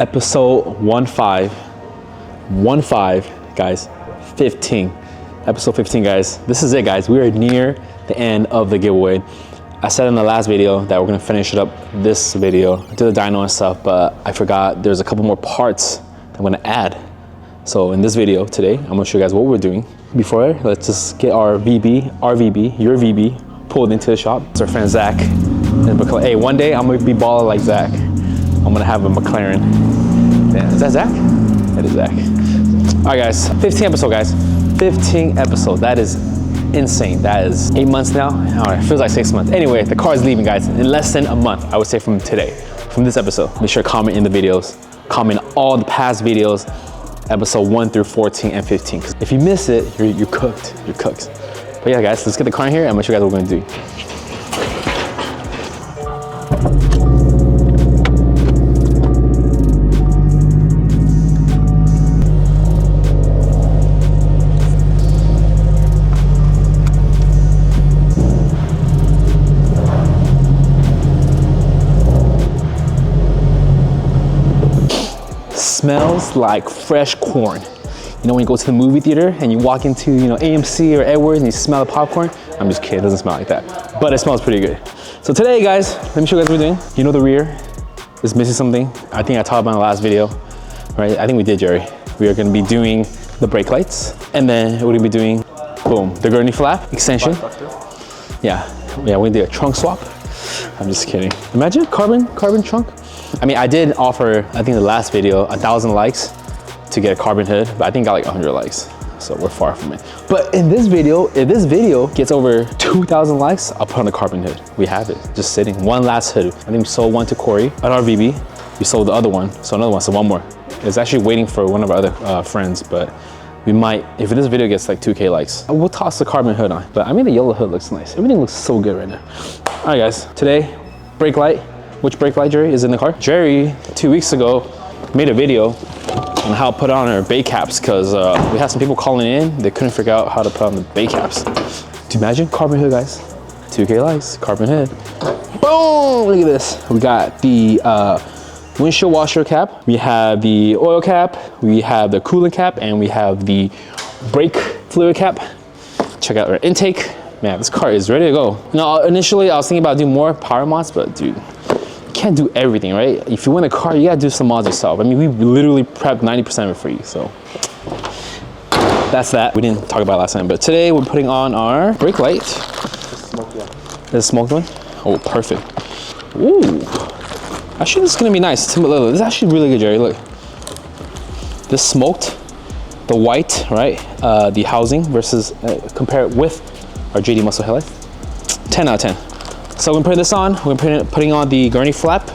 Episode 15, guys, 15. Episode 15, guys. This is it, guys. We are near the end of the giveaway. I said in the last video that we're gonna finish it up this video, do the dyno and stuff, but I forgot there's a couple more parts that I'm gonna add. So in this video today, I'm gonna show you guys what we're doing. Before, let's just get our RVB, your VB, pulled into the shop. It's our friend Zach. Hey, one day I'm gonna be balling like Zach. I'm gonna have a McLaren. Yeah, is that Zach? That is Zach. All right, guys, 15 episode, guys. 15 episode, that is insane. That is 8 months now. All right, feels like 6 months. Anyway, the car is leaving, guys, in less than a month, I would say from today, from this episode. Make sure to comment in the videos, comment all the past videos, episode 1 through 14 and 15. Because if you miss it, you're cooked, you're cooked. But yeah, guys, let's get the car in here and I'm gonna show you guys what we're gonna do. Smells like fresh corn. You know when you go to the movie theater and you walk into, you know, AMC or Edwards and you smell the popcorn? I'm just kidding, it doesn't smell like that. But it smells pretty good. So today, guys, let me show you guys what we're doing. You know the rear is missing something. I think I talked about in the last video, right? I think we did, Jerry. We are gonna be doing the brake lights. And then we're gonna be doing, boom, the gurney flap extension. Yeah, we're gonna do a trunk swap. I'm just kidding. Imagine carbon trunk. I mean, I did offer, I think the last video, 1,000 likes to get a carbon hood, but I think got like 100 likes. So we're far from it. But in this video, if this video gets over 2,000 likes, I'll put on the carbon hood. We have it, just sitting. One last hood. I think we sold one to Corey at RVB. We sold the other one, so another one, so one more. It's actually waiting for one of our other friends, but we might, if this video gets like 2K likes, we'll toss the carbon hood on. But I mean, the yellow hood looks nice. Everything looks so good right now. All right, guys, today, brake light. Which brake light, Jerry, is in the car? Jerry, 2 weeks ago, made a video on how to put on our bay caps because we had some people calling in. They couldn't figure out how to put on the bay caps. Do you imagine? Carbon hood, guys. 2K likes, carbon hood. Boom, look at this. We got the windshield washer cap. We have the oil cap. We have the coolant cap, and we have the brake fluid cap. Check out our intake. Man, this car is ready to go. Now, initially, I was thinking about doing more power mods, but dude, can't do everything, right? If you win a car, you gotta do some mods yourself. I mean, we literally prepped 90% of it for you, so that's that. We didn't talk about it last time, but today we're putting on our brake light. The smoked one? Oh, perfect. Ooh, actually, this is gonna be nice. This is actually really good, Jerry. Look, this smoked, the white, right? The housing versus compare it with our JD Muscle headlight. 10 out of 10. So we're gonna put this on. We're putting on the gurney flap,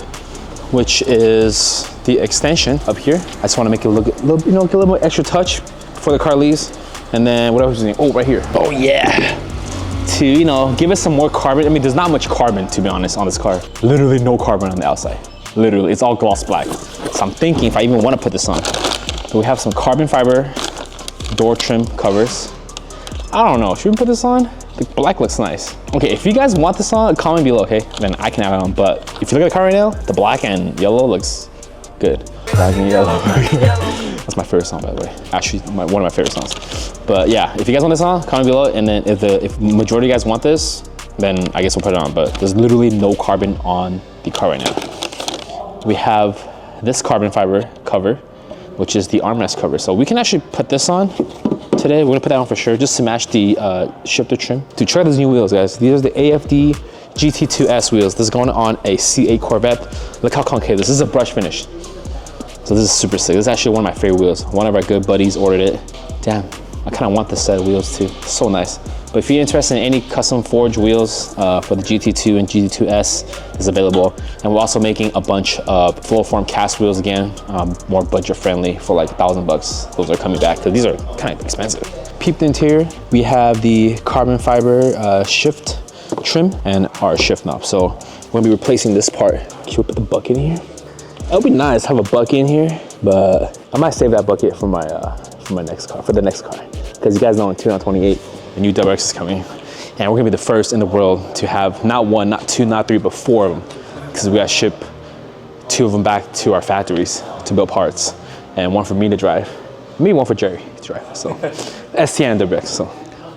which is the extension up here. I just want to make it look a little, you know, get a little more extra touch before the car leaves. And then what else is it? Oh, right here. Oh yeah. To, you know, give us some more carbon. I mean, there's not much carbon, to be honest, on this car. Literally no carbon on the outside. Literally, it's all gloss black. So I'm thinking if I even want to put this on. So we have some carbon fiber door trim covers. I don't know, should we put this on? The black looks nice. Okay, if you guys want this on, comment below, okay? Then I can add it on, but if you look at the car right now, the black and yellow looks good. Black and yellow. That's my favorite song, by the way. Actually, one of my favorite songs. But yeah, if you guys want this on, comment below, and then if majority of you guys want this, then I guess we'll put it on, but there's literally no carbon on the car right now. We have this carbon fiber cover, which is the armrest cover. So we can actually put this on today. We're gonna put that on for sure, just to match the shifter trim. Dude, check out these new wheels, guys. These are the AFD GT2S wheels. This is going on a C8 Corvette. Look how concave this is. This is a brush finish. So this is super sick. This is actually one of my favorite wheels. One of our good buddies ordered it. Damn, I kind of want this set of wheels too. So nice. But if you're interested in any custom forged wheels for the GT2 and GT2S, is available. And we're also making a bunch of full form cast wheels again, more budget friendly for like $1,000. Those are coming back because these are kind of expensive. Peep the interior. We have the carbon fiber shift trim and our shift knob. So we're gonna be replacing this part. Should we put the bucket in here? It would be nice to have a bucket in here, but I might save that bucket for my next car, for the next car. Because you guys know in 2028, the new WRX is coming. And we're gonna be the first in the world to have not one, not two, not three, but 4 of them. Because we gotta ship 2 of them back to our factories to build parts, and 1 for me to drive. Maybe 1 for Jerry to drive. So STI and WRX. So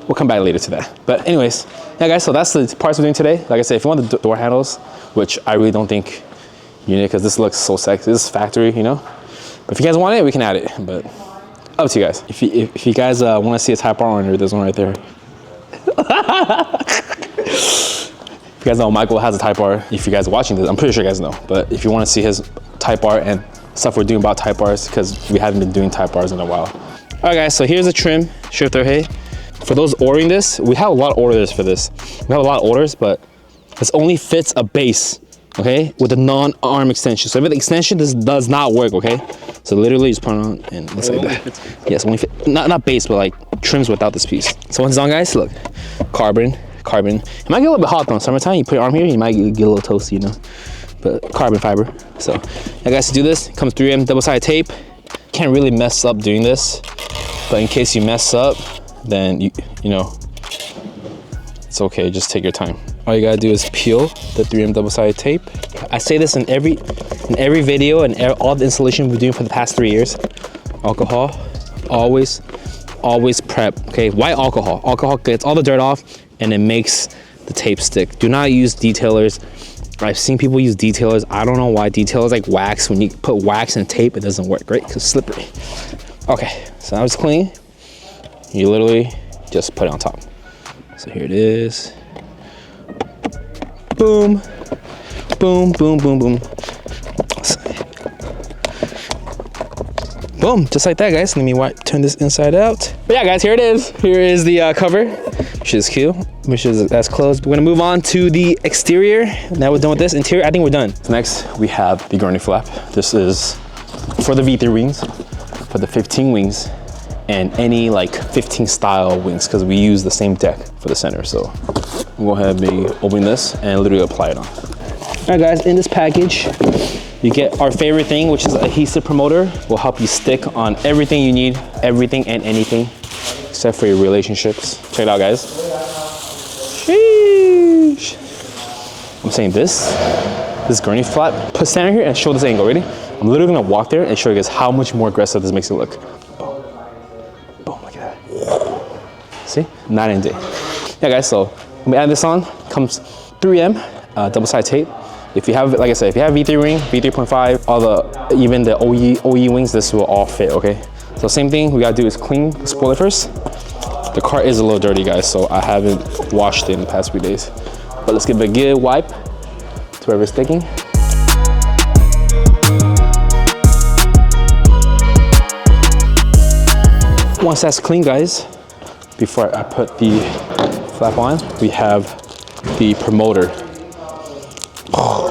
we'll come back later to that. But anyways, yeah, guys. So that's the parts we're doing today. Like I said, if you want the door handles, which I really don't think you need, because this looks so sexy. This is factory, you know. But if you guys want it, we can add it. But up to you guys. If you guys want to see a Type R under, there's one right there. If you guys know, Michael has a Type R. If you guys are watching this, I'm pretty sure you guys know. But if you want to see his Type R and stuff we're doing about Type Rs, because we haven't been doing Type Rs in a while. All right, guys, so here's a trim shifter. Hey, for those ordering this, we have a lot of orders for this. We have a lot of orders, but this only fits a base, okay, with a non-arm extension. So if the extension does not work, okay, so literally just put it on and looks like that. Yes, only fit, not base, but like trims without this piece. So once it's on, guys, look, carbon. It might get a little bit hot though in summertime. You put your arm here, you might get a little toasty, you know, but carbon fiber. So yeah, guys, to do this, it comes 3M double-sided tape. Can't really mess up doing this, but in case you mess up, then you know, it's okay, just take your time. All you gotta do is peel the 3M double-sided tape. I say this in every video and all the installation we're doing for the past 3 years. Alcohol, always prep, okay? Why alcohol? Alcohol gets all the dirt off and it makes the tape stick. Do not use detailers. I've seen people use detailers. I don't know why detailers like wax. When you put wax and tape, it doesn't work, right? Because it's slippery. Okay, so now it's clean. You literally just put it on top. So here it is. Boom, boom, boom, boom, boom. Boom, just like that, guys. Let me turn this inside out. But yeah, guys, here it is. Here is the cover, which is cute, that's closed. We're gonna move on to the exterior. Now we're done with this. Interior, I think we're done. So next, we have the gurney flap. This is for the V3 wings, for the 15 wings, and any like 15 style wings, because we use the same deck for the center. So we'll go ahead and be opening this and literally apply it on. All right, guys, in this package, you get our favorite thing, which is adhesive promoter. Will help you stick on everything you need, everything and anything, except for your relationships. Check it out, guys. Sheesh. I'm saying this gurney flap, put stand here and show this angle, ready? I'm literally gonna walk there and show you guys how much more aggressive this makes it look. Boom, boom, look at that. See, night and day. Yeah, guys, so when we add this on, comes 3M double-sided tape. If you have, like I said, if you have V3 wing, V3.5, all the, even the OE wings, this will all fit, okay? So same thing we gotta do is clean the spoiler first. The car is a little dirty, guys, so I haven't washed it in the past few days. But let's give it a good wipe to wherever it's sticking. Once that's clean, guys, before I put the flap on, we have the promoter. Oh,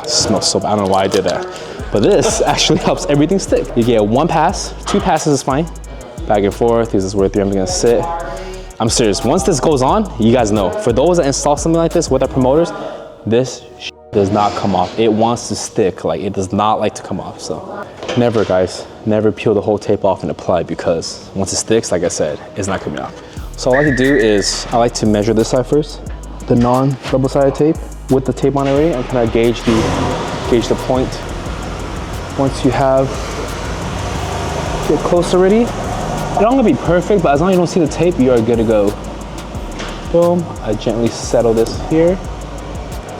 it smells so bad. I don't know why I did that. But this actually helps everything stick. You get 1 pass, 2 passes is fine. Back and forth, this is where 3M is gonna sit. I'm serious, once this goes on, you guys know. For those that install something like this with our promoters, this does not come off. It wants to stick, like it does not like to come off. So never, guys, never peel the whole tape off and apply, because once it sticks, like I said, it's not coming off. So all I like to do is, I like to measure this side first, the non-double-sided tape with the tape on already, and kind of gauge the point. Once you have, get close already, it's not gonna be perfect, but as long as you don't see the tape, you are good to go. Boom, I gently settle this here.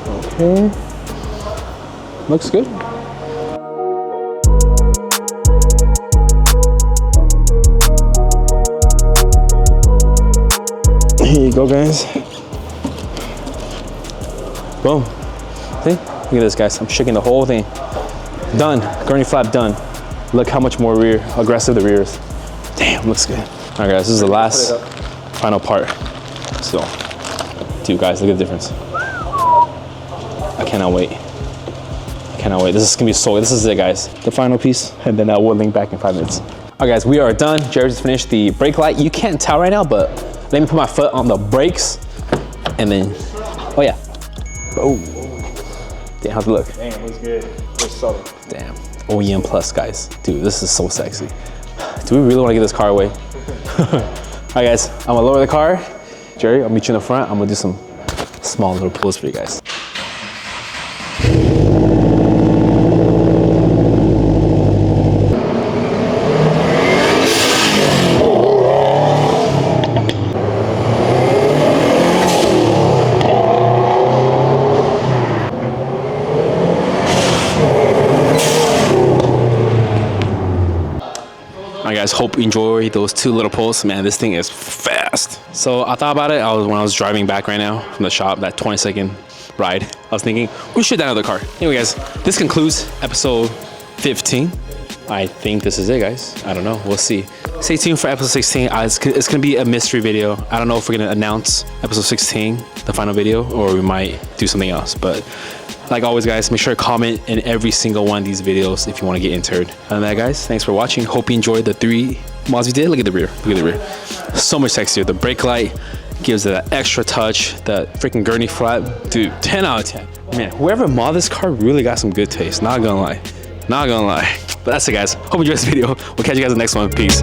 Okay, looks good. Here you go, guys. Boom. See? Look at this, guys. I'm shaking the whole thing. Done. Gurney flap done. Look how much more aggressive the rear is. Damn, looks good. All right, guys, this is the last final part. So, dude, guys, look at the difference. I cannot wait. I cannot wait. This is gonna be so good. This is it, guys. The final piece, and then we'll link back in 5 minutes. All right, guys, we are done. Jerry just finished the brake light. You can't tell right now, but let me put my foot on the brakes, and then, oh yeah. Oh. Damn, how's it look? Damn, looks good. Looks subtle. Damn. OEM plus, guys. Dude, this is so sexy. Do we really want to get this car away? All right, guys, I'm gonna lower the car. Jerry, I'll meet you in the front. I'm gonna do some small little pulls for you guys. All right, guys, hope you enjoy those 2 little pulls. Man, this thing is fast. So I thought about it. When I was driving back right now from the shop, that 20-second ride, I was thinking, we should get another car. Anyway, guys, this concludes episode 15. I think this is it, guys. I don't know. We'll see. Stay tuned for episode 16. It's going to be a mystery video. I don't know if we're going to announce episode 16, the final video, or we might do something else. But like always, guys, make sure to comment in every single one of these videos if you want to get entered. Other than that, guys, thanks for watching. Hope you enjoyed the 3 mods we did. Look at the rear. Look at the rear. So much sexier. The brake light gives it that extra touch. That freaking gurney flap. Dude, 10 out of 10. Man, whoever mod this car really got some good taste. Not gonna lie. Not gonna lie. But that's it, guys. Hope you enjoyed this video. We'll catch you guys in the next one. Peace.